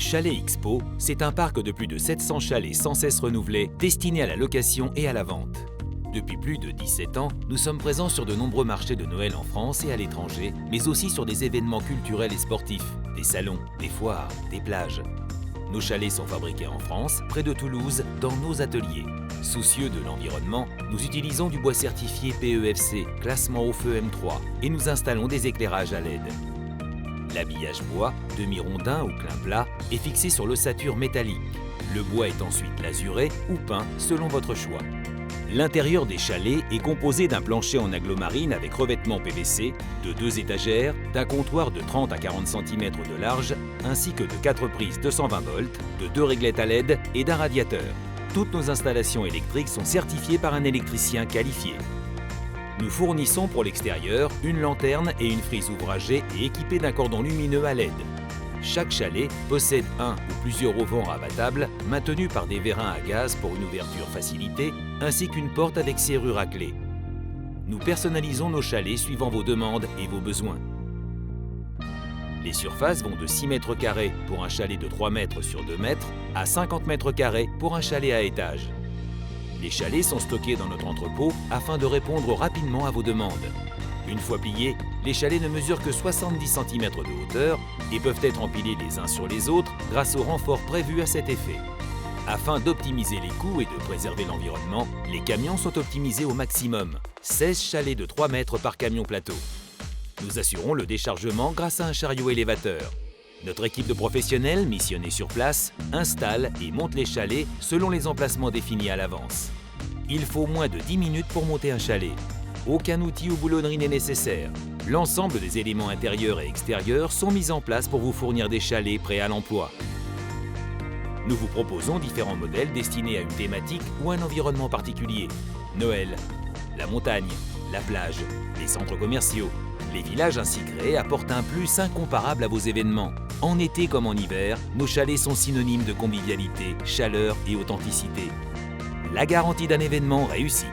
Chalet Expo, c'est un parc de plus de 700 chalets sans cesse renouvelés, destinés à la location et à la vente. Depuis plus de 17 ans, nous sommes présents sur de nombreux marchés de Noël en France et à l'étranger, mais aussi sur des événements culturels et sportifs, des salons, des foires, des plages. Nos chalets sont fabriqués en France, près de Toulouse, dans nos ateliers. Soucieux de l'environnement, nous utilisons du bois certifié PEFC, classement au feu M3, et nous installons des éclairages à LED. L'habillage bois, demi-rondin ou plein plat, est fixé sur l'ossature métallique. Le bois est ensuite lasuré ou peint selon votre choix. L'intérieur des chalets est composé d'un plancher en aglomarine avec revêtement PVC, de 2 étagères, d'un comptoir de 30 à 40 cm de large, ainsi que de 4 prises 220 volts, de 2 réglettes à LED et d'un radiateur. Toutes nos installations électriques sont certifiées par un électricien qualifié. Nous fournissons pour l'extérieur une lanterne et une frise ouvragée et équipée d'un cordon lumineux à LED. Chaque chalet possède un ou plusieurs auvents rabattables maintenus par des vérins à gaz pour une ouverture facilitée ainsi qu'une porte avec serrure à clé. Nous personnalisons nos chalets suivant vos demandes et vos besoins. Les surfaces vont de 6 mètres carrés pour un chalet de 3 mètres sur 2 mètres à 50 mètres carrés pour un chalet à étage. Les chalets sont stockés dans notre entrepôt afin de répondre rapidement à vos demandes. Une fois pliés, les chalets ne mesurent que 70 cm de hauteur et peuvent être empilés les uns sur les autres grâce au renfort prévu à cet effet. Afin d'optimiser les coûts et de préserver l'environnement, les camions sont optimisés au maximum. 16 chalets de 3 mètres par camion plateau. Nous assurons le déchargement grâce à un chariot élévateur. Notre équipe de professionnels, missionnés sur place, installe et monte les chalets selon les emplacements définis à l'avance. Il faut moins de 10 minutes pour monter un chalet. Aucun outil ou boulonnerie n'est nécessaire. L'ensemble des éléments intérieurs et extérieurs sont mis en place pour vous fournir des chalets prêts à l'emploi. Nous vous proposons différents modèles destinés à une thématique ou un environnement particulier. Noël, la montagne, la plage, les centres commerciaux. Les villages ainsi créés apportent un plus incomparable à vos événements. En été comme en hiver, nos chalets sont synonymes de convivialité, chaleur et authenticité. La garantie d'un événement réussi.